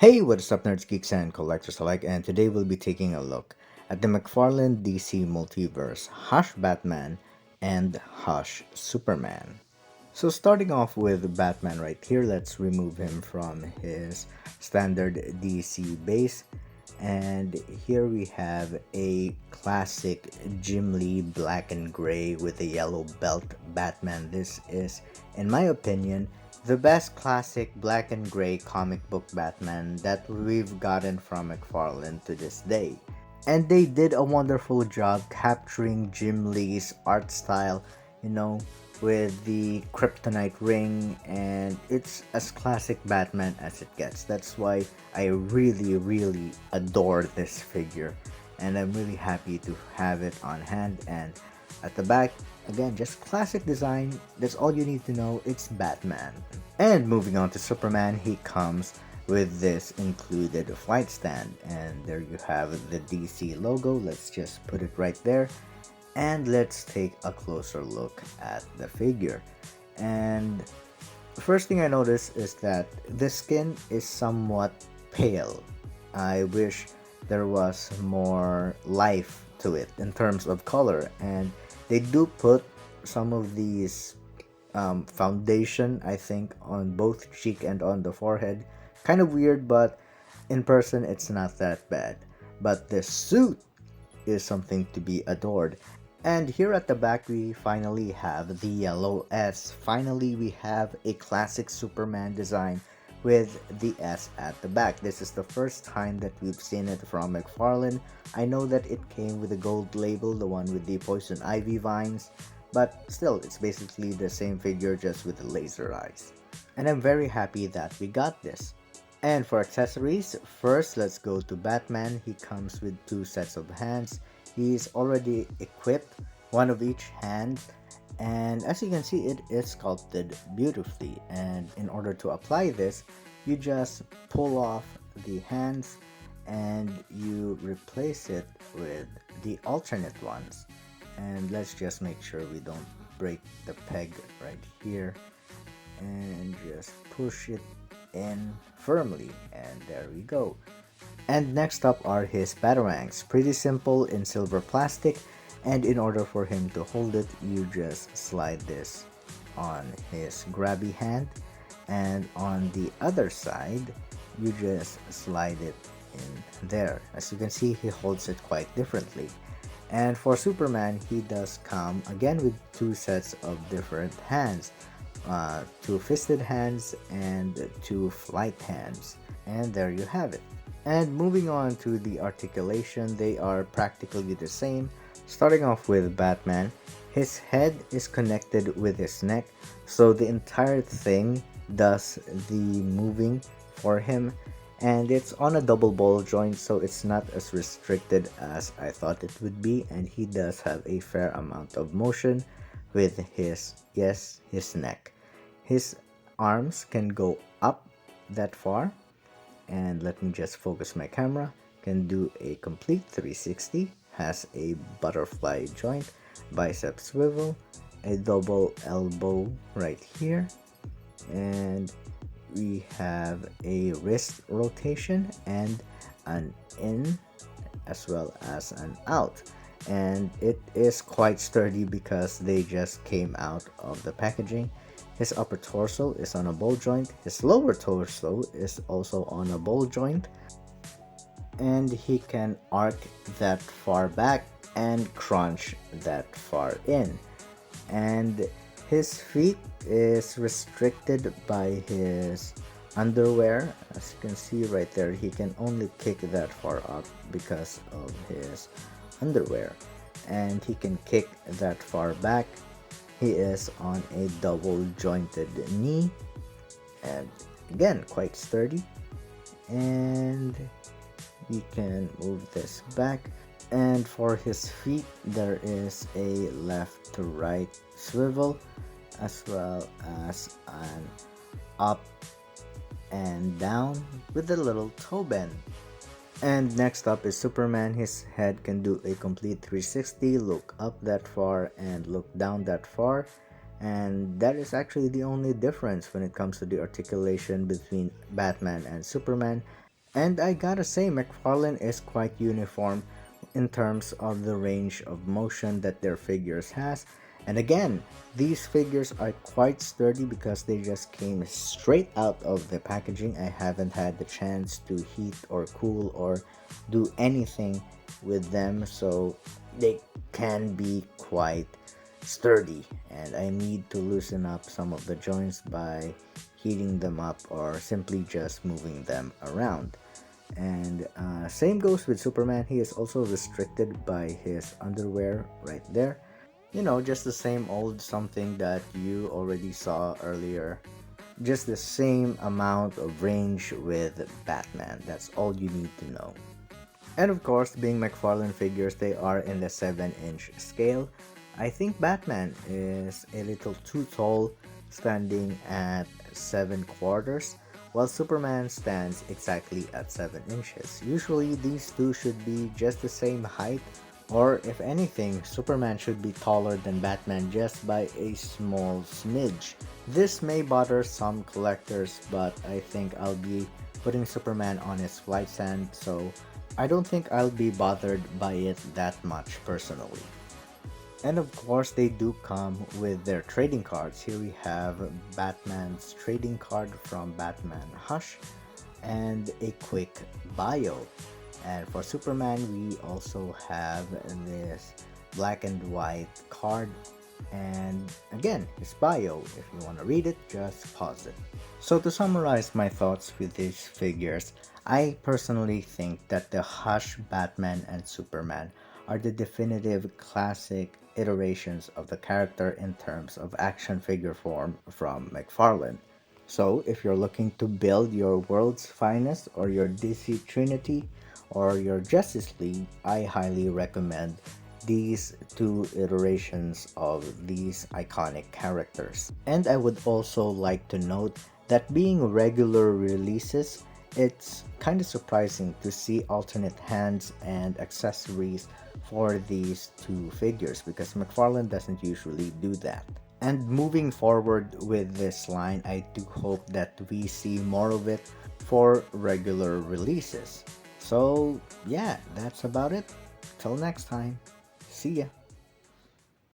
Hey, what's up, nerds, geeks, and collectors alike? And today we'll be taking a look at the Mcfarlane DC Multiverse, Hush Batman, and Hush Superman. So, starting off with Batman right here, let's remove him from his standard DC base. And here we have a classic Jim Lee black and gray with a yellow belt Batman. This is, in my opinion, the best classic black and gray comic book Batman that we've gotten from McFarlane to this day. And they did a wonderful job capturing Jim Lee's art style, you know, with the kryptonite ring, and it's as classic Batman as it gets. That's why I really adore this figure, and I'm really happy to have it on hand. And at the back, again, just classic design. That's all you need to know. It's Batman. And moving on to Superman, he comes with this included flight stand, and there you have the DC logo. Let's just put it right there, and let's take a closer look at the figure. And the first thing I notice is that the skin is somewhat pale. I wish there was more life to it in terms of color, and they do put some of these foundation, I think, on both cheek and on the forehead. Kind of weird, but in person it's not that bad. But the suit is something to be adored. And here at the back, we finally have the yellow S. Finally, we have a classic Superman design with the S at the back. This is the first time that we've seen it from McFarlane. I know that it came with a gold label, the one with the poison ivy vines, but still, it's basically the same figure just with the laser eyes. And I'm very happy that we got this. And for accessories, first let's go to Batman. He comes with two sets of hands. He's already equipped, one of each hand, and as you can see, it is sculpted beautifully. And in order to apply this, you just pull off the hands and you replace it with the alternate ones. And let's just make sure we don't break the peg right here, and just push it in firmly, and there we go. And next up are his batarangs. Pretty simple in silver plastic, and in order for him to hold it, you just slide this on his grabby hand, and on the other side you just slide it in there. As you can see, he holds it quite differently. And for Superman, he does come again with two sets of different hands, two fisted hands and two flight hands. And there you have it. And moving on to the articulation, they are practically the same. Starting off with Batman, his head is connected with his neck, so the entire thing does the moving for him. And it's on a double ball joint, so it's not as restricted as I thought it would be, and he does have a fair amount of motion with his neck. His arms can go up that far, and let me just focus my camera. Can do a complete 360, has a butterfly joint, bicep swivel, a double elbow right here, and we have a wrist rotation and an in as well as an out. And it is quite sturdy because they just came out of the packaging. His upper torso is on a ball joint, his lower torso is also on a ball joint, and he can arc that far back and crunch that far in. And his feet is restricted by his underwear. As you can see right there, he can only kick that far up because of his underwear, and he can kick that far back. He is on a double jointed knee, and again quite sturdy. And we can move this back, and for his feet there is a left to right swivel as well as an up and down with a little toe bend. And next up is Superman. His head can do a complete 360, look up that far and look down that far, and that is actually the only difference when it comes to the articulation between Batman and Superman. And I gotta say, McFarlane is quite uniform in terms of the range of motion that their figures has. And again, these figures are quite sturdy because they just came straight out of the packaging. I haven't had the chance to heat or cool or do anything with them, so they can be quite sturdy. And I need to loosen up some of the joints by heating them up or simply just moving them around. And same goes with Superman. He is also restricted by his underwear right there. You know, just the same old something that you already saw earlier. Just the same amount of range with Batman. That's all you need to know. And of course, being McFarlane figures, they are in the 7-inch scale. I think Batman is a little too tall, standing at 7 quarters, while Superman stands exactly at 7 inches. Usually, these two should be just the same height, or if anything, Superman should be taller than Batman just by a small smidge. This may bother some collectors, but I think I'll be putting Superman on his flight stand, so I don't think I'll be bothered by it that much personally. And of course, they do come with their trading cards. Here we have Batman's trading card from Batman Hush and a quick bio. And for Superman, we also have this black and white card. And again, his bio. If you want to read it, just pause it. So to summarize my thoughts with these figures, I personally think that the Hush Batman and Superman are the definitive classic iterations of the character in terms of action figure form from McFarlane. So if you're looking to build your world's finest or your DC Trinity or your Justice League, I highly recommend these two iterations of these iconic characters. And I would also like to note that being regular releases, it's kind of surprising to see alternate hands and accessories for these two figures because McFarlane doesn't usually do that. And moving forward with this line, I do hope that we see more of it for regular releases. So, yeah, that's about it. Till next time. See ya.